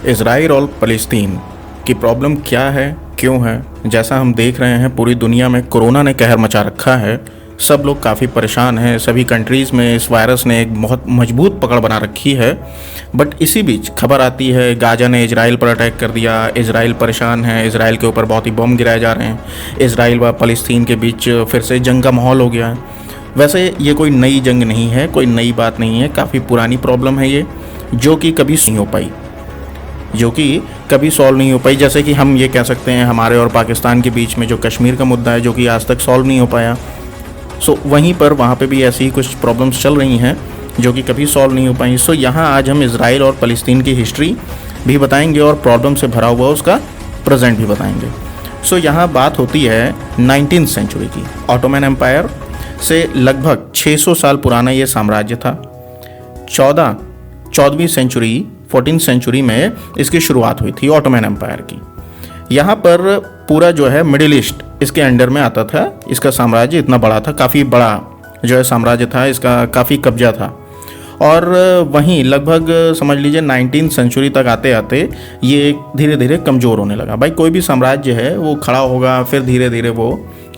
Israel और फ़लस्तीन की problem क्या है, क्यों है? जैसा हम देख रहे हैं पूरी दुनिया में कोरोना ने कहर मचा रखा है। सब लोग काफ़ी परेशान हैं। सभी कंट्रीज़ में इस वायरस ने एक बहुत मजबूत पकड़ बना रखी है। बट इसी बीच खबर आती है गाजा ने इज़राइल पर अटैक कर दिया, इज़राइल परेशान है, इज़राइल के ऊपर बहुत ही बम गिराए जा रहे हैं, इज़राइल व फ़लस्तीन के बीच फिर से जंग का माहौल हो गया है। वैसे ये कोई नई जंग नहीं है, कोई नई बात नहीं है, काफ़ी पुरानी प्रॉब्लम है ये, जो कि कभी सॉल्व नहीं हो पाई। जैसे कि हम ये कह सकते हैं हमारे और पाकिस्तान के बीच में जो कश्मीर का मुद्दा है, जो कि आज तक सॉल्व नहीं हो पाया। वहीं पर वहाँ पे भी ऐसी ही कुछ प्रॉब्लम्स चल रही हैं जो कि कभी सॉल्व नहीं हो पाई। यहाँ आज हम इज़राइल और फ़लस्तीन की हिस्ट्री भी बताएंगे और प्रॉब्लम से भरा हुआ उसका प्रेजेंट भी बताएंगे। यहाँ बात होती है 19वीं सेंचुरी की। ऑटोमन एम्पायर से लगभग 600 साल पुराना ये साम्राज्य था। 14वीं सेंचुरी 14th सेंचुरी में इसकी शुरुआत हुई थी ऑटोमन एम्पायर की। यहाँ पर पूरा जो है मिडिल ईस्ट इसके अंडर में आता था। इसका साम्राज्य इतना बड़ा था, काफ़ी बड़ा जो है साम्राज्य था, इसका काफ़ी कब्जा था। और वहीं लगभग समझ लीजिए 19th सेंचुरी तक आते आते ये धीरे धीरे कमज़ोर होने लगा। भाई कोई भी साम्राज्य है वो खड़ा होगा, फिर धीरे धीरे वो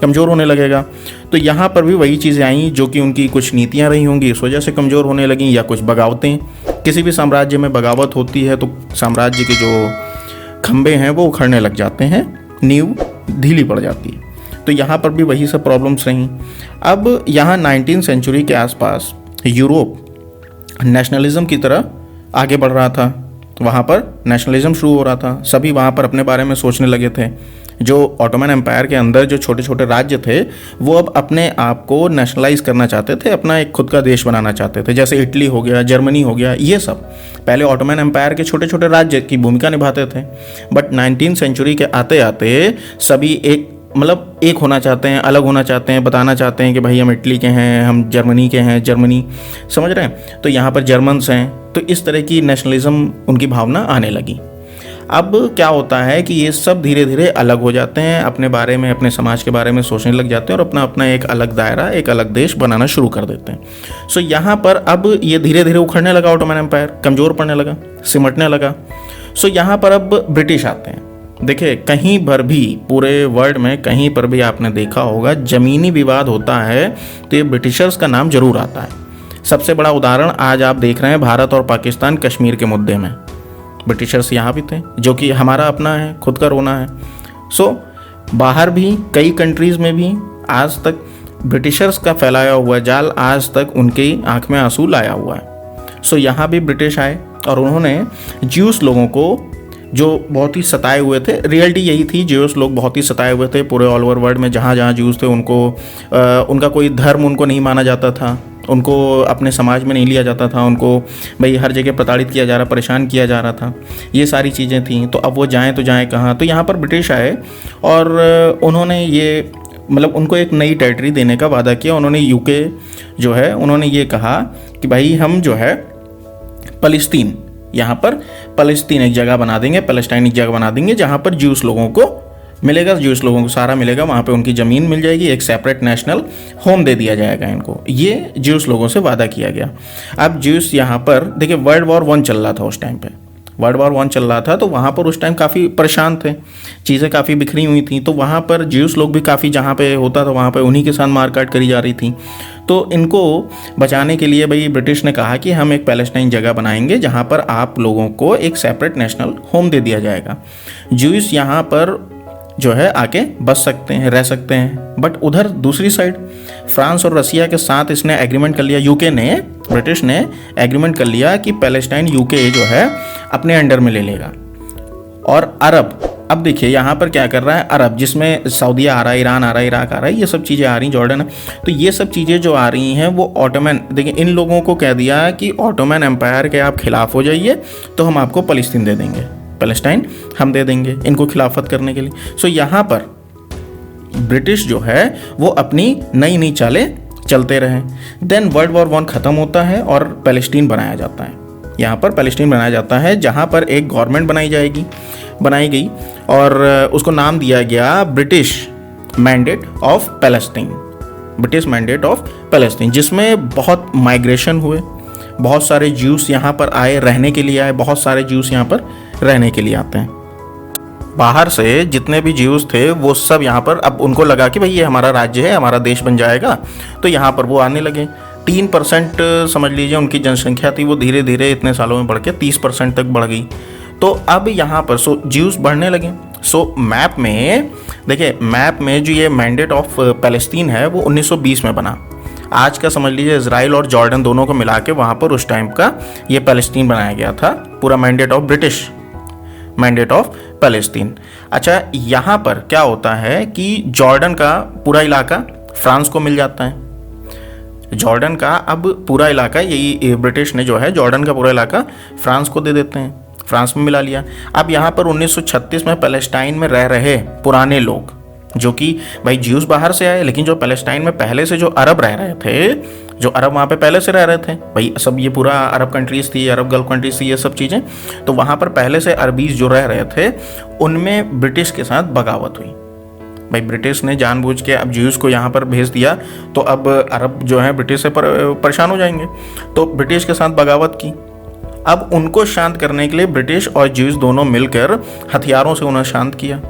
कमज़ोर होने लगेगा। तो यहाँ पर भी वही चीज़ें आई जो कि उनकी कुछ नीतियाँ रही होंगी, इस वजह से कमज़ोर होने लगी, या कुछ बगावतें। किसी भी साम्राज्य में बगावत होती है तो साम्राज्य के जो खंभे हैं वो उखड़ने लग जाते हैं, नींव ढीली पड़ जाती है। तो यहाँ पर भी वही सब प्रॉब्लम्स रहीं। अब यहाँ 19th सेंचुरी के आसपास यूरोप नेशनलिज्म की तरह आगे बढ़ रहा था। वहाँ पर नेशनलिज्म शुरू हो रहा था, सभी वहाँ पर अपने बारे में सोचने लगे थे। जो ऑटोमन एम्पायर के अंदर जो छोटे छोटे राज्य थे वो अब अपने आप को नेशनलाइज करना चाहते थे, अपना एक खुद का देश बनाना चाहते थे। जैसे इटली हो गया, जर्मनी हो गया, ये सब पहले ऑटोमन एम्पायर के छोटे छोटे राज्य की भूमिका निभाते थे। बट 19th सेंचुरी के आते आते सभी एक होना चाहते हैं, अलग होना चाहते हैं, बताना चाहते हैं कि भाई हम इटली के हैं, हम जर्मनी के हैं, जर्मनी, समझ रहे हैं? तो यहाँ पर जर्मन्स हैं। तो इस तरह की नेशनलिज्म उनकी भावना आने लगी। अब क्या होता है कि ये सब धीरे धीरे अलग हो जाते हैं, अपने बारे में, अपने समाज के बारे में सोचने लग जाते हैं और अपना अपना एक अलग दायरा, एक अलग देश बनाना शुरू कर देते हैं। यहाँ पर अब ये धीरे धीरे उखड़ने लगा, ऑटोमन एम्पायर कमज़ोर पड़ने लगा, सिमटने लगा। यहाँ पर अब ब्रिटिश आते हैं। देखिए कहीं पर भी पूरे वर्ल्ड में कहीं पर भी आपने देखा होगा ज़मीनी विवाद होता है तो ये ब्रिटिशर्स का नाम जरूर आता है। सबसे बड़ा उदाहरण आज आप देख रहे हैं भारत और पाकिस्तान कश्मीर के मुद्दे में। ब्रिटिशर्स यहाँ भी थे, जो कि हमारा अपना है, खुद का रोना है। बाहर भी कई कंट्रीज़ में भी आज तक ब्रिटिशर्स का फैलाया हुआ जाल आज तक उनकी आंख में आंसू लाया हुआ है। यहाँ भी ब्रिटिश आए और उन्होंने ज्यूस लोगों को जो बहुत ही सताए हुए थे, रियलिटी यही थी, ज्यूस लोग बहुत ही सताए हुए थे पूरे ऑल ओवर वर्ल्ड में। जहाँ जहाँ ज्यूस थे उनको उनका कोई धर्म उनको नहीं माना जाता था, उनको अपने समाज में नहीं लिया जाता था, उनको भाई हर जगह प्रताड़ित किया जा रहा, परेशान किया जा रहा था, ये सारी चीज़ें थीं। तो अब वो जाएँ तो जाएँ कहाँ? तो यहाँ पर ब्रिटिश आए और उन्होंने ये उनको एक नई टेरिटरी देने का वादा किया। उन्होंने यूके जो है उन्होंने ये कहा कि भाई हम जो है फ़लस्तीन, यहाँ पर फ़लस्तीन एक जगह बना देंगे, पैलेस्टाइन एक जगह बना देंगे जहाँ पर ज्यूस लोगों को मिलेगा, ज्यूस लोगों को सारा मिलेगा, वहाँ पे उनकी ज़मीन मिल जाएगी, एक सेपरेट नेशनल होम दे दिया जाएगा इनको। ये ज्यूस लोगों से वादा किया गया। अब ज्यूस यहाँ पर देखिए वर्ल्ड वॉर 1 चल रहा था उस टाइम पे, वर्ल्ड वॉर 1 चल रहा था। तो वहाँ पर उस टाइम काफ़ी परेशान थे, चीज़ें काफ़ी बिखरी हुई थी। तो वहाँ पर ज्यूस लोग भी काफ़ी, जहाँ पे होता था वहाँ पे उन्हीं के साथ मारकाट करी जा रही थी। तो इनको बचाने के लिए भाई ब्रिटिश ने कहा कि हम एक पैलेस्टाइन जगह बनाएंगे जहाँ पर आप लोगों को एक सेपरेट नेशनल होम दे दिया जाएगा। ज्यूस यहाँ पर जो है आके बस सकते हैं, रह सकते हैं। बट उधर दूसरी साइड फ्रांस और रसिया के साथ इसने एग्रीमेंट कर लिया, यूके ने, ब्रिटिश ने एग्रीमेंट कर लिया कि पैलेस्टाइन यूके जो है अपने अंडर में ले लेगा। और अरब, अब देखिए यहाँ पर क्या कर रहा है अरब, जिसमें सऊदीया आ रहा है, ईरान आ रहा है, इराक आ रहा है, ये सब चीज़ें आ रही, जॉर्डन है। तो ये सब चीज़ें जो आ रही हैं वो ऑटोमन, देखिए इन लोगों को कह दिया कि ऑटोमन एम्पायर के आप खिलाफ हो जाइए तो हम आपको फ़लस्तीन दे देंगे, पैलेस्टाइन हम दे देंगे इनको खिलाफत करने के लिए। यहाँ पर ब्रिटिश जो है वो अपनी नई नई चालें चलते रहे। देन वर्ल्ड वॉर 1 ख़त्म होता है और पैलेस्टीन बनाया जाता है। यहाँ पर पैलेस्टीन बनाया जाता है जहाँ पर एक गवर्नमेंट बनाई गई और उसको नाम दिया गया British mandate of Palestine, British mandate of Palestine, जिसमें बहुत माइग्रेशन हुए, बहुत सारे ज्यूस यहाँ पर आए, रहने के लिए आए, बहुत सारे ज्यूस यहाँ पर रहने के लिए आते हैं। बाहर से जितने भी ज्यूज थे वो सब यहाँ पर, अब उनको लगा कि भाई ये हमारा राज्य है, हमारा देश बन जाएगा, तो यहाँ पर वो आने लगे। 3% समझ लीजिए उनकी जनसंख्या थी, वो धीरे धीरे इतने सालों में बढ़ के 30% तक बढ़ गई। तो अब यहाँ पर ज्यूज बढ़ने लगे। मैप में देखिए, मैप में जो ये मैंडेट ऑफ पैलेस्टीन है वो 1920 में बना। आज का समझ लीजिए इजराइल और जॉर्डन दोनों को मिला के वहाँ पर उस टाइम का ये पैलेस्टीन बनाया गया था, पूरा mandate of British, mandate of Palestine. अच्छा, यहाँ पर क्या होता है कि जॉर्डन का पूरा इलाका फ्रांस को मिल जाता है। जॉर्डन का अब पूरा इलाका, यही ब्रिटिश ने जो है जॉर्डन का पूरा इलाका फ्रांस को दे देते हैं, फ्रांस में मिला लिया। अब यहाँ पर 1936 में पैलेस्टाइन में रह रहे पुराने लोग, जो कि भाई ज्यूज बाहर से आए, लेकिन जो पैलेस्टाइन में पहले से जो अरब रह रहे थे, जो अरब वहाँ पे पहले से रह रहे थे, भाई सब ये पूरा अरब कंट्रीज थी, अरब गल्फ कंट्रीज थी, ये सब चीज़ें, तो वहाँ पर पहले से अरबीज जो रह रहे थे उनमें ब्रिटिश के साथ बगावत हुई। भाई ब्रिटिश ने जानबूझ के अब ज्यूज को यहाँ पर भेज दिया, तो अब अरब जो है ब्रिटिश से परेशान हो जाएंगे, तो ब्रिटिश के साथ बगावत की। अब उनको शांत करने के लिए ब्रिटिश और ज्यूज दोनों मिलकर हथियारों से उन्हें शांत किया।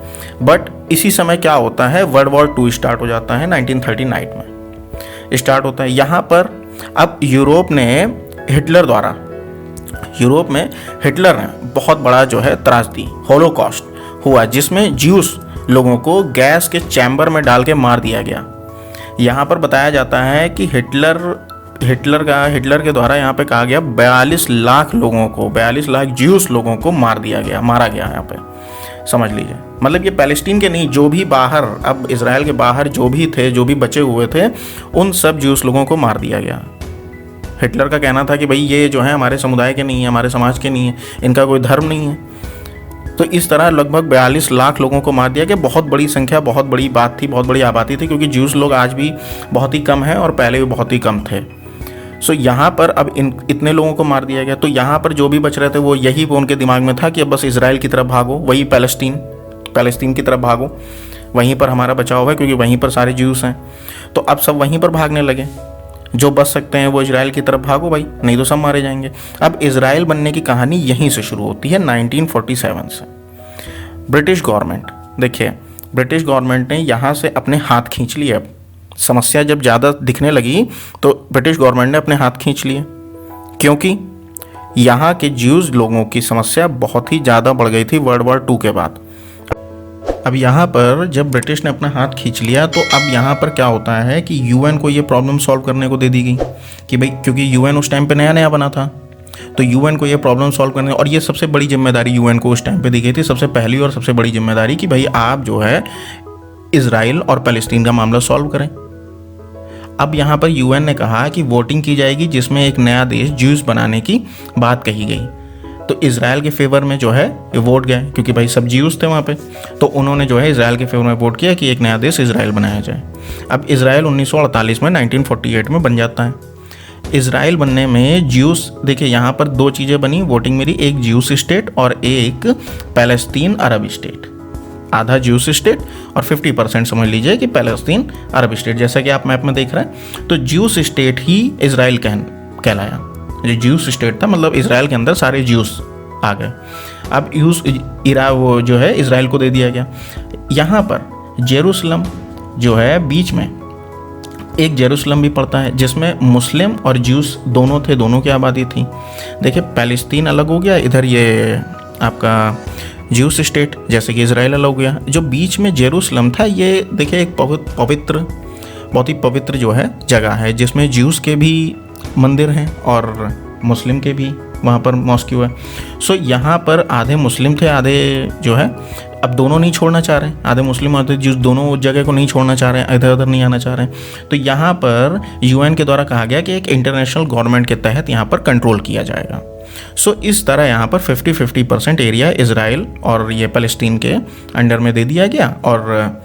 बट इसी समय क्या होता है, वर्ल्ड वॉर 2 स्टार्ट हो जाता है, 1939 में स्टार्ट होता है। यहाँ पर अब यूरोप में हिटलर ने बहुत बड़ा जो है त्रासदी, होलोकॉस्ट हुआ, जिसमें ज्यूस लोगों को गैस के चैम्बर में डाल के मार दिया गया। यहाँ पर बताया जाता है कि हिटलर के द्वारा यहाँ पे कहा गया 42 लाख लोगों को, 42 लाख ज्यूस लोगों को मारा गया यहाँ पे, समझ लीजिए। मतलब ये पैलेस्टीन के नहीं, जो भी बाहर, अब इजराइल के बाहर जो भी थे, जो भी बचे हुए थे, उन सब ज्यूस लोगों को मार दिया गया। हिटलर का कहना था कि भाई ये जो है हमारे समुदाय के नहीं है, हमारे समाज के नहीं है, इनका कोई धर्म नहीं है। तो इस तरह लगभग 42 लाख लोगों को मार दिया गया। बहुत बड़ी संख्या, बहुत बड़ी बात थी, बहुत बड़ी आबादी थी, क्योंकि ज्यूस लोग आज भी बहुत ही कम हैं और पहले भी बहुत ही कम थे। यहाँ पर अब इतने लोगों को मार दिया गया। तो यहाँ पर जो भी बच रहे थे वो यही उनके दिमाग में था कि अब बस इजराइल की तरफ भागो, वही पैलेस्टीन की तरफ भागो, वहीं पर हमारा बचाव है, क्योंकि वहीं पर सारे ज्यूस हैं। तो अब सब वहीं पर भागने लगे, जो बच सकते हैं वो इजराइल की तरफ भागो भाई, नहीं तो सब मारे जाएंगे। अब इजराइल बनने की कहानी यहीं से शुरू होती है, 1947 से। ब्रिटिश गवर्नमेंट, देखिए ब्रिटिश गवर्नमेंट ने यहाँ से अपने हाथ खींच लिए। अब समस्या जब ज़्यादा दिखने लगी तो ब्रिटिश गवर्नमेंट ने अपने हाथ खींच लिए, क्योंकि यहाँ के ज्यूज लोगों की समस्या बहुत ही ज़्यादा बढ़ गई थी वर्ल्ड वॉर 2 के बाद। अब यहाँ पर जब ब्रिटिश ने अपना हाथ खींच लिया, तो अब यहाँ पर क्या होता है कि यूएन को ये प्रॉब्लम सॉल्व करने को दे दी गई कि भाई, क्योंकि यूएन उस टाइम पे नया नया बना था, तो यूएन को ये प्रॉब्लम सॉल्व करने, और ये सबसे बड़ी जिम्मेदारी यूएन को उस टाइम पे दी गई थी, सबसे पहली और सबसे बड़ी जिम्मेदारी कि भाई आप जो है इजराइल और पैलेस्टीन का मामला सॉल्व करें। अब यहाँ पर यूएन ने कहा कि वोटिंग की जाएगी, जिसमें एक नया देश ज्यूज बनाने की बात कही गई। तो इजराइल के फेवर में जो है ये वोट गए, क्योंकि भाई सब ज्यूज थे वहाँ पे, तो उन्होंने जो है इजराइल के फेवर में वोट किया कि एक नया देश इजराइल बनाया जाए। अब इजराइल 1948 में 1948 में बन जाता है। इजराइल बनने में ज्यूस, देखिए यहाँ पर 2 चीज़ें बनी वोटिंग मेरी, एक ज्यूस स्टेट और एक पैलेस्तीन अरब स्टेट। आधा ज्यूस स्टेट और 50% समझ लीजिए कि पैलेस्तीन अरब स्टेट, जैसा कि आप मैप में देख रहे हैं। तो ज्यूस स्टेट ही इजराइल कहलाया। जो ज्यूस स्टेट था, मतलब इजराइल के अंदर सारे ज्यूस आ गए। अब वो जो है इजराइल को दे दिया गया। यहाँ पर जेरूसलम जो है बीच में, एक जेरूसलम भी पड़ता है, जिसमें मुस्लिम और ज्यूस दोनों थे, दोनों की आबादी थी। देखिए पैलेस्तीन अलग हो गया, इधर ये आपका ज्यूस स्टेट, जैसे कि इजराइल अलग हो गया। जो बीच में जेरूसलम था, ये देखिए एक बहुत ही पवित्र जो है जगह है, जिसमें ज्यूस के भी मंदिर हैं और मुस्लिम के भी वहाँ पर मॉस्क्यू है। यहाँ पर आधे मुस्लिम थे, आधे जो है अब दोनों नहीं छोड़ना चाह रहे हैं, आधे मुस्लिम आधे ज्यूस, दोनों उस जगह को नहीं छोड़ना चाह रहे हैं, इधर उधर नहीं आना चाह रहे हैं। तो यहाँ पर यूएन के द्वारा कहा गया कि एक इंटरनेशनल गवर्नमेंट के तहत यहाँ पर कंट्रोल किया जाएगा। इस तरह यहाँ पर 50-50% एरिया इजराइल और ये पैलेस्टीन के अंडर में दे दिया गया, और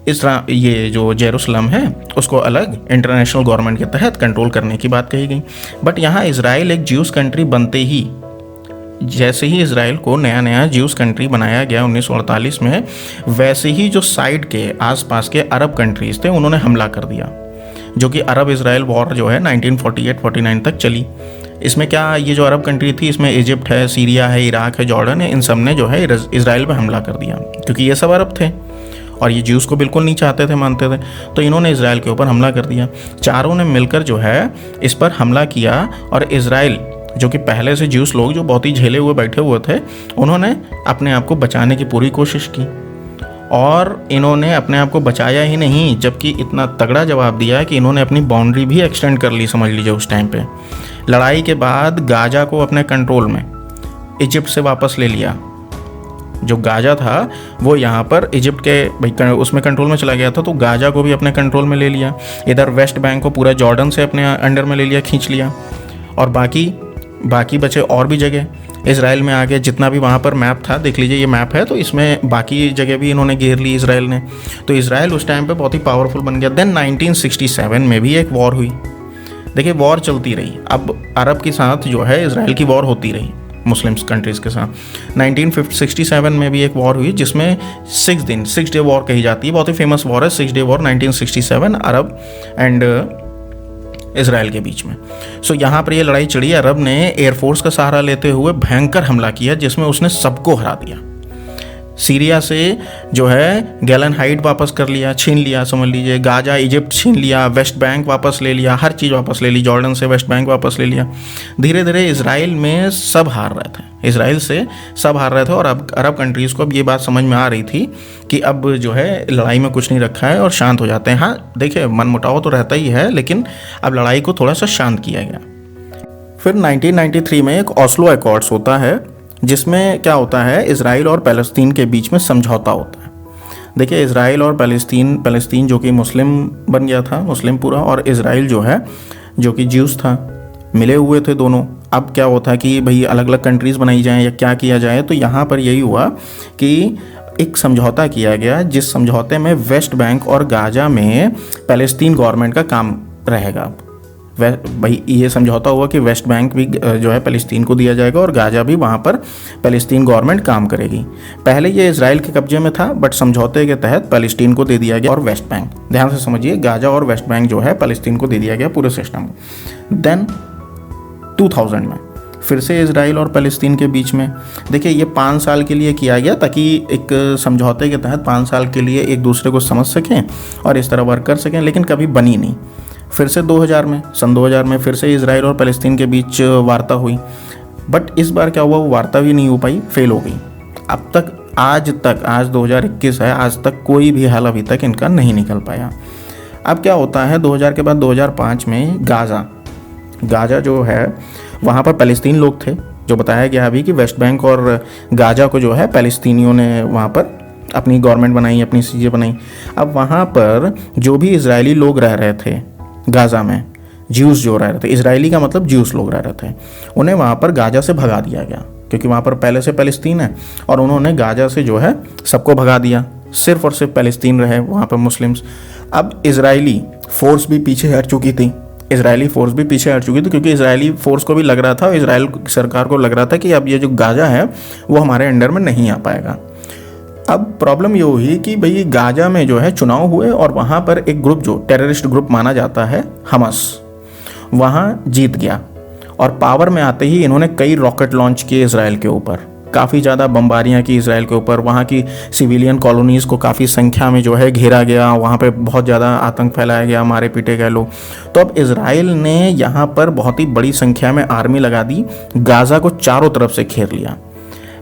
इस तरह ये जो जेरूसलम है उसको अलग इंटरनेशनल गवर्नमेंट के तहत कंट्रोल करने की बात कही गई। बट यहाँ इजराइल एक ज्यूस कंट्री बनते ही, जैसे ही इजराइल को नया नया ज्यूस कंट्री बनाया गया 1948 में, वैसे ही जो साइड के आसपास के अरब कंट्रीज थे उन्होंने हमला कर दिया, जो कि अरब इजराइल वॉर जो है 1948-49 तक चली। इसमें क्या, ये जो अरब कंट्री थी इसमें इजिप्ट है, सीरिया है, इराक है, जॉर्डन है, इन सब ने जो है इजराइल पे हमला कर दिया, क्योंकि ये सब अरब थे और ये ज्यूज़ को बिल्कुल नहीं चाहते थे, मानते थे। तो इन्होंने इजराइल के ऊपर हमला कर दिया। चारों ने मिलकर जो है इस पर हमला किया और इजराइल, जो कि पहले से ज्यूस लोग जो बहुत ही झेले हुए बैठे हुए थे, उन्होंने अपने आप को बचाने की पूरी कोशिश की और इन्होंने अपने आप को बचाया ही नहीं, जबकि इतना तगड़ा जवाब दिया कि इन्होंने अपनी बाउंड्री भी एक्सटेंड कर ली, समझ लीजिए। उस टाइम पे लड़ाई के बाद गाजा को अपने कंट्रोल में इजिप्ट से वापस ले लिया। जो गाजा था वो यहाँ पर इजिप्ट के भाई उसमें कंट्रोल में चला गया था, तो गाजा को भी अपने कंट्रोल में ले लिया। इधर वेस्ट बैंक को पूरा जॉर्डन से अपने अंडर में ले लिया, खींच लिया। और बाकी बचे और भी जगह इजराइल में आगे, जितना भी वहाँ पर मैप था, देख लीजिए ये मैप है, तो इसमें बाकी जगह भी इन्होंने घेर ली इजराइल ने। तो इजराइल उस टाइम पे बहुत ही पावरफुल बन गया। देन 1967 में भी एक वॉर हुई। देखिए वॉर चलती रही, अब अरब के साथ जो है इजराइल की वॉर होती रही, मुस्लिम्स कंट्रीज़ के साथ। 1967 में भी एक वॉर हुई जिसमें 6 डे वॉर कही जाती है, बहुत ही फेमस वॉर है 6 day war 1967 Arab and Israel के बीच में। सो यहाँ पर ये लड़ाई छिड़ी। अरब ने एयरफोर्स का सहारा लेते हुए भयंकर हमला किया जिसमें उसने सबको हरा दिया। सीरिया से जो है गैलन हाइट वापस कर लिया, छीन लिया, समझ लीजिए। गाजा इजिप्ट छीन लिया, वेस्ट बैंक वापस ले लिया, हर चीज़ वापस ले ली, जॉर्डन से वेस्ट बैंक वापस ले लिया। धीरे धीरे इजराइल में सब हार रहे थे, इजराइल से सब हार रहे थे। और अब अरब कंट्रीज़ को अब ये बात समझ में आ रही थी कि अब जो है लड़ाई में कुछ नहीं रखा है और शांत हो जाते हैं। हाँ देखिए मन मुटाव तो रहता ही है, लेकिन अब लड़ाई को थोड़ा सा शांत किया गया। फिर 1993 में एक ऑस्लो अकॉर्ड्स होता है जिसमें क्या होता है, इजराइल और पैलेस्तीन के बीच में समझौता होता है। देखिए इजराइल और पैलेस्तीन जो कि मुस्लिम बन गया था, मुस्लिम पूरा, और इजराइल जो है जो कि ज्यूस था, मिले हुए थे दोनों। अब क्या होता कि भाई अलग अलग कंट्रीज़ बनाई जाएं या क्या किया जाए, तो यहाँ पर यही हुआ कि एक समझौता किया गया जिस समझौते में वेस्ट बैंक और गाजा में पैलेस्तीन गवर्नमेंट का काम रहेगा। भाई ये समझौता हुआ कि वेस्ट बैंक भी जो है पैलेस्तीन को दिया जाएगा और गाजा भी वहाँ पर पैलेस्तीन गवर्नमेंट काम करेगी। पहले ये इजराइल के कब्जे में था, बट समझौते के तहत पैलेस्तीन को दे दिया गया और वेस्ट बैंक, ध्यान से समझिए, गाजा और वेस्ट बैंक जो है पैलेस्तीन को दे दिया गया पूरे सिस्टम को। देन 2000 में फिर से इजराइल और पैलेस्तीन के बीच में, देखिए ये 5 साल के लिए किया गया ताकि एक समझौते के तहत 5 साल के लिए एक दूसरे को समझ सकें और इस तरह वर्क कर सकें, लेकिन कभी बनी नहीं। फिर से 2000 में, सन 2000 में फिर से इजराइल और पैलेस्तीन के बीच वार्ता हुई, बट इस बार क्या हुआ, वो वार्ता भी नहीं हो पाई, फेल हो गई। अब तक आज 2021 है, आज तक कोई भी हल अभी तक इनका नहीं निकल पाया। अब क्या होता है 2000 के बाद 2005 में गाजा जो है वहाँ पर पैलेस्तीन लोग थे, जो बताया गया अभी कि वेस्ट बैंक और गाजा को जो है पैलेस्तीनियों ने वहाँ पर अपनी गवर्नमेंट बनाई, अपनी चीज़ें बनाई। अब वहाँ पर जो भी इजरायली लोग रह रहे थे गाजा में, ज्यूस जो रह रहे थे, इजरायली का मतलब ज्यूस लोग रह रहे थे, उन्हें वहाँ पर गाजा से भगा दिया गया, क्योंकि वहाँ पर पहले से पैलेस्तीन है और उन्होंने गाजा से जो है सबको भगा दिया, सिर्फ और सिर्फ पैलेस्तीन रहे वहाँ पर मुस्लिम्स। अब इजरायली फोर्स भी पीछे हट चुकी थी, क्योंकि इजरायली फोर्स को भी लग रहा था, इजराइल सरकार को लग रहा था कि अब ये जो गाजा है वो हमारे अंडर में नहीं आ पाएगा। अब प्रॉब्लम ये हुई कि भाई गाजा में जो है चुनाव हुए और वहाँ पर एक ग्रुप जो टेररिस्ट ग्रुप माना जाता है हमस, वहाँ जीत गया और पावर में आते ही इन्होंने कई रॉकेट लॉन्च किए इजराइल के ऊपर, काफ़ी ज़्यादा बमबारियाँ की इजराइल के ऊपर। वहाँ की सिविलियन कॉलोनीज़ को काफ़ी संख्या में जो है घेरा गया, वहाँ पे बहुत ज़्यादा आतंक फैलाया गया, मारे पीटे गए लोग। तो अब इजराइल ने यहाँ पर बहुत ही बड़ी संख्या में आर्मी लगा दी, गाजा को चारों तरफ से घेर लिया।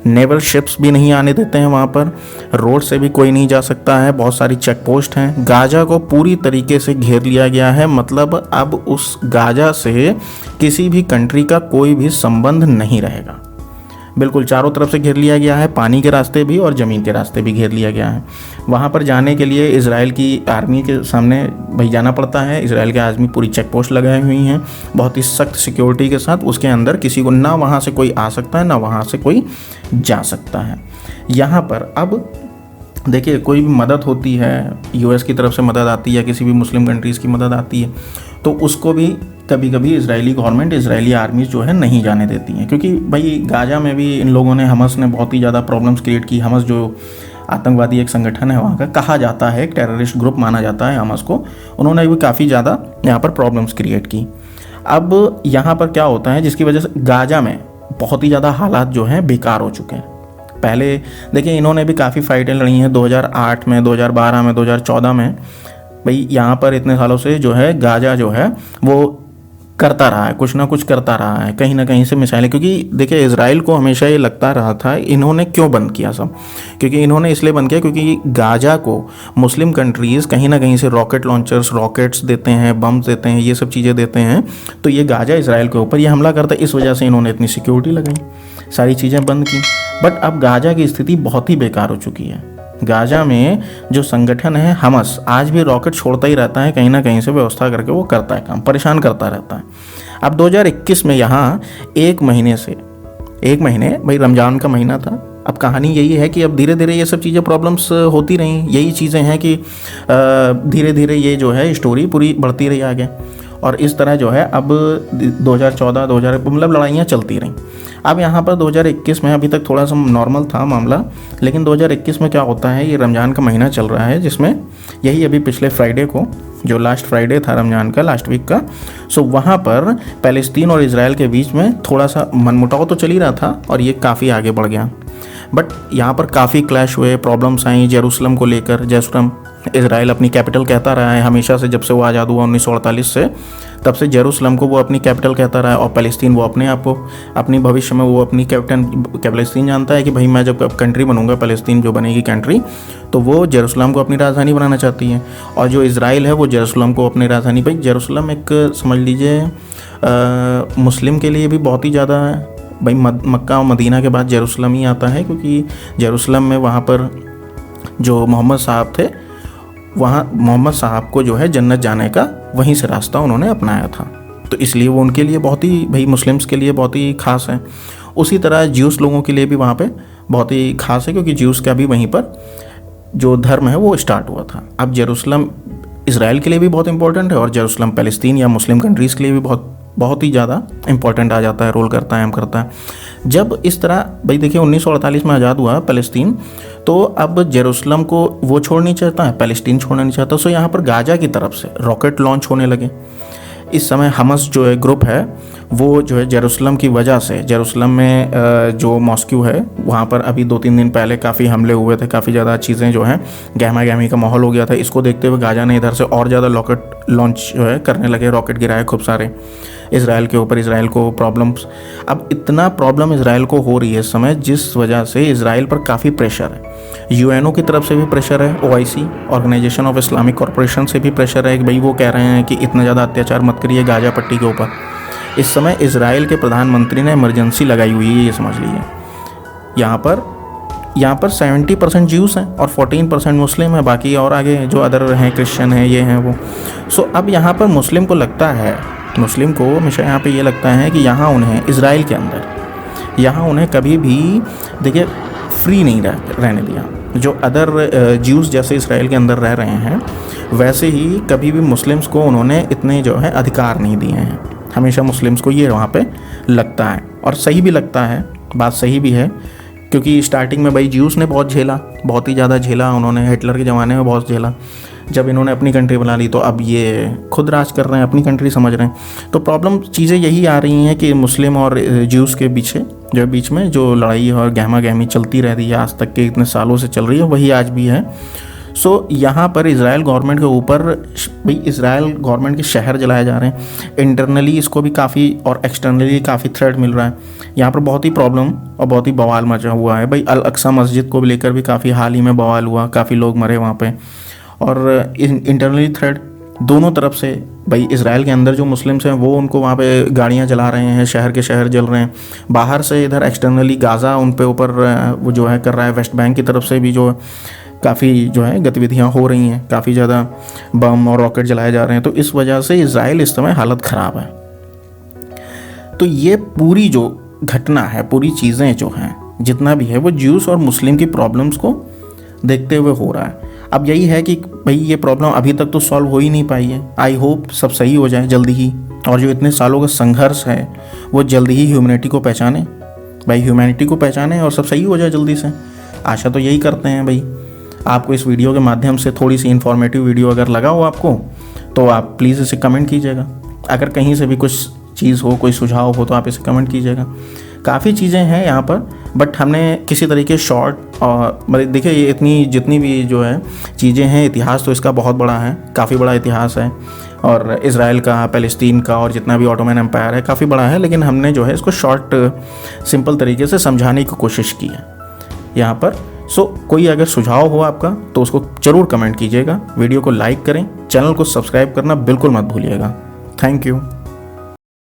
नेवल शिप्स भी नहीं आने देते हैं वहाँ पर, रोड से भी कोई नहीं जा सकता है, बहुत सारी चेक पोस्ट हैं। गाजा को पूरी तरीके से घेर लिया गया है, मतलब अब उस गाजा से किसी भी कंट्री का कोई भी संबंध नहीं रहेगा। बिल्कुल चारों तरफ से घेर लिया गया है, पानी के रास्ते भी और ज़मीन के रास्ते भी घेर लिया गया है। वहाँ पर जाने के लिए इजराइल की आर्मी के सामने भाई जाना पड़ता है। इजराइल के आदमी पूरी चेक पोस्ट लगाई हुई हैं, बहुत ही सख्त सिक्योरिटी के साथ। उसके अंदर किसी को ना वहाँ से कोई आ सकता है ना वहाँ से कोई जा सकता है। यहाँ पर अब देखिए कोई भी मदद होती है, यूएस की तरफ से मदद आती है या किसी भी मुस्लिम कंट्रीज़ की मदद आती है, तो उसको भी कभी कभी इजरायली गवर्नमेंट, इजरायली आर्मीज जो है नहीं जाने देती हैं, क्योंकि भाई गाजा में भी इन लोगों ने, हमस ने बहुत ही ज़्यादा प्रॉब्लम्स क्रिएट की। हमस जो आतंकवादी एक संगठन है वहाँ का, कहा जाता है एक टेररिस्ट ग्रुप माना जाता है हमस को, उन्होंने भी काफ़ी ज़्यादा यहाँ पर प्रॉब्लम्स क्रिएट की। अब यहाँ पर क्या होता है जिसकी वजह से गाजा में बहुत ही ज़्यादा हालात जो हैं बेकार हो चुके हैं। पहले देखिए इन्होंने भी काफ़ी फाइटें लड़ी हैं 2008 में, 2012 में, 2014 में। भाई यहाँ पर इतने सालों से जो है गाजा जो है वो करता रहा है, कुछ ना कुछ करता रहा है, कहीं ना कहीं से मिसाइलें। क्योंकि देखिए इजराइल को हमेशा ये लगता रहा था इन्होंने क्यों बंद किया सब, क्योंकि इन्होंने इसलिए बंद किया क्योंकि गाजा को मुस्लिम कंट्रीज़ कहीं ना कहीं से रॉकेट लॉन्चर्स, रॉकेट्स देते हैं, बम्स देते हैं, ये सब चीज़ें देते हैं। तो ये गाजा इजराइल के ऊपर ये हमला करता है, इस वजह से इन्होंने इतनी सिक्योरिटी लगाई, सारी चीज़ें बंद की। बट अब गाजा की स्थिति बहुत ही बेकार हो चुकी है। गाजा में जो संगठन है हमास आज भी रॉकेट छोड़ता ही रहता है, कहीं ना कहीं से व्यवस्था करके वो करता है काम, परेशान करता रहता है। अब 2021 में यहाँ एक महीने भाई रमज़ान का महीना था। अब कहानी यही है कि अब धीरे धीरे ये सब चीज़ें प्रॉब्लम्स होती रहीं, यही चीज़ें हैं कि धीरे धीरे ये जो है स्टोरी पूरी बढ़ती रही आगे। और इस तरह जो है अब 2014 मतलब लड़ाइयाँ चलती रहीं। अब यहाँ पर 2021 में अभी तक थोड़ा सा नॉर्मल था मामला, लेकिन 2021 में क्या होता है, ये रमज़ान का महीना चल रहा है जिसमें यही अभी पिछले फ्राइडे को, जो लास्ट फ्राइडे था रमज़ान का, लास्ट वीक का, सो वहाँ पर पैलेस्तीन और इजराइल के बीच में थोड़ा सा मनमुटाव तो चल ही रहा था और ये काफ़ी आगे बढ़ गया। बट यहाँ पर काफ़ी क्लैश हुए, प्रॉब्लम्स आई जेरूसलम को लेकर। जेरूसलम इजराइल अपनी कैपिटल कहता रहा है हमेशा से, जब से वो आज़ाद हुआ 1948 से, तब से जेरूसलम को वो अपनी कैपिटल कहता रहा है। और पैलेस्तीन वो अपने आप को अपनी भविष्य में वो अपनी पैलेस्तीन जानता है कि भाई मैं जब कंट्री बनूंगा, पैलेस्तीन जो बनेगी कंट्री, तो वो जेरूसलम को अपनी राजधानी बनाना चाहती है। और जो इजराइल है वो जेरूसलम को अपनी राजधानी, भाई जेरूसलम एक समझ लीजिए मुस्लिम के लिए भी बहुत ही ज़्यादा, भाई मक्का और मदीना के बाद जेरूसलम ही आता है, क्योंकि जेरूसलम में वहाँ पर जो मोहम्मद साहब थे, वहाँ मोहम्मद साहब को जो है जन्नत जाने का वहीं से रास्ता उन्होंने अपनाया था, तो इसलिए वो उनके लिए बहुत ही, भाई मुस्लिम्स के लिए बहुत ही खास है। उसी तरह ज्यूस लोगों के लिए भी वहाँ पे बहुत ही खास है, क्योंकि ज्यूस का भी वहीं पर जो धर्म है वो स्टार्ट हुआ था। अब जेरूसलम इजराइल के लिए भी बहुत इंपॉर्टेंट है और जेरूसलम पैलेस्तीन या मुस्लिम कंट्रीज़ के लिए भी बहुत ही ज़्यादा इंपॉर्टेंट आ जाता है, रोल करता है, हम करता है। जब इस तरह भाई देखिए 1948 में आज़ाद हुआ पैलेस्तीन, तो अब जेरूसलम को वो छोड़ नहीं चाहता है, पैलेस्टीन छोड़ना नहीं चाहता। सो यहाँ पर गाजा की तरफ से रॉकेट लॉन्च होने लगे। इस समय हमास जो है ग्रुप है वो जो है जेरूसलम की वजह से, जेरूसलम में जो मॉस्क्यू है वहाँ पर अभी 2-3 दिन पहले काफ़ी हमले हुए थे, काफ़ी ज़्यादा चीज़ें जो हैं गहमा गहमी का माहौल हो गया था। इसको देखते हुए गाजा ने इधर से और ज़्यादा रॉकेट लॉन्च जो है करने लगे, रॉकेट गिराए खूब सारे इजराइल के ऊपर। इजराइल को प्रॉब्लम्स, अब इतना प्रॉब्लम इजराइल को हो रही है इस समय, जिस वजह से इजराइल पर काफ़ी प्रेशर है। यूएनओ की तरफ से भी प्रेशर है, OIC organisation of Islamic corporation से भी प्रेशर है कि भाई वो कह रहे हैं कि इतना ज़्यादा अत्याचार मत करिए गाजा पट्टी के ऊपर। इस समय इजराइल के प्रधानमंत्री ने इमरजेंसी लगाई हुई है, ये समझ लीजिए। यहाँ पर 70% ज्यूस हैं और 14% मुस्लिम है, बाकी और आगे जो अदर हैं क्रिश्चियन हैं, ये हैं वो। सो अब यहाँ पर मुस्लिम को लगता है, मुस्लिम को हमेशा यहाँ पे ये लगता है कि यहाँ उन्हें इजराइल के अंदर, यहाँ उन्हें कभी भी देखिए फ्री नहीं रहने दिया। जो अदर ज्यूस जैसे इसराइल के अंदर रह रहे हैं, वैसे ही कभी भी मुस्लिम्स को उन्होंने इतने जो है अधिकार नहीं दिए हैं। हमेशा मुस्लिम्स को ये वहाँ पे लगता है, और सही भी लगता है, बात सही भी है, क्योंकि स्टार्टिंग में भाई ज्यूस ने बहुत झेला, बहुत ही ज़्यादा झेला उन्होंने, हिटलर के ज़माने में बहुत झेला। जब इन्होंने अपनी कंट्री बना ली तो अब ये खुद राज कर रहे हैं, अपनी कंट्री समझ रहे हैं। तो प्रॉब्लम चीज़ें यही आ रही हैं कि मुस्लिम और ज्यूस के बीच में जो लड़ाई और गहमा गहमी चलती रहती है, आज तक के इतने सालों से चल रही है, वही आज भी है। सो यहाँ पर इजराइल गवर्नमेंट के ऊपर भाई इजराइल गवर्नमेंट के शहर जलाए जा रहे हैं। इंटरनली इसको भी काफ़ी और एक्सटर्नली काफ़ी थ्रेट मिल रहा है। यहाँ पर बहुत ही प्रॉब्लम और बहुत ही बवाल मचा हुआ है। भाई अल अक्सा मस्जिद को लेकर भी काफ़ी हाल ही में बवाल हुआ, काफ़ी लोग मरे वहाँ पे। और इंटरनली थ्रेट दोनों तरफ से, भाई इजराइल के अंदर जो मुस्लिम्स हैं वो उनको वहाँ पे गाड़ियाँ जला रहे हैं, शहर के शहर जल रहे हैं। बाहर से इधर एक्सटर्नली गाज़ा उन पे ऊपर वो जो है कर रहा है। वेस्ट बैंक की तरफ से भी जो काफ़ी जो है गतिविधियाँ हो रही हैं, काफ़ी ज़्यादा बम और रॉकेट जलाए जा रहे हैं। तो इस वजह से इजराइल इस समय हालत ख़राब है। तो ये पूरी जो घटना है, पूरी चीज़ें जो हैं, जितना भी है, वो ज्यूस और मुस्लिम की प्रॉब्लम्स को देखते हुए हो रहा है। अब यही है कि भाई ये प्रॉब्लम अभी तक तो सॉल्व हो ही नहीं पाई है। आई होप सब सही हो जाए जल्दी ही, और जो इतने सालों का संघर्ष है वो जल्दी ही ह्यूमैनिटी को पहचाने, भाई ह्यूमैनिटी को पहचाने और सब सही हो जाए जल्दी से। आशा तो यही करते हैं। भाई आपको इस वीडियो के माध्यम से थोड़ी सी इन्फॉर्मेटिव वीडियो अगर लगा हो आपको, तो आप प्लीज़ इसे कमेंट कीजिएगा। अगर कहीं से भी कुछ चीज़ हो, कोई सुझाव हो तो आप इसे कमेंट कीजिएगा। काफ़ी चीज़ें हैं यहाँ पर, बट हमने किसी तरीके शॉर्ट और मतलब देखिए ये इतनी जितनी भी जो है चीज़ें हैं, इतिहास तो इसका बहुत बड़ा है, काफ़ी बड़ा इतिहास है, और इज़राइल का, फ़लस्तीन का और जितना भी ऑटोमन एम्पायर है काफ़ी बड़ा है, लेकिन हमने जो है इसको शॉर्ट सिंपल तरीके से समझाने की कोशिश की है यहाँ पर। सो कोई अगर सुझाव हो आपका तो उसको ज़रूर कमेंट कीजिएगा, वीडियो को लाइक करें, चैनल को सब्सक्राइब करना बिल्कुल मत भूलिएगा। Thank you.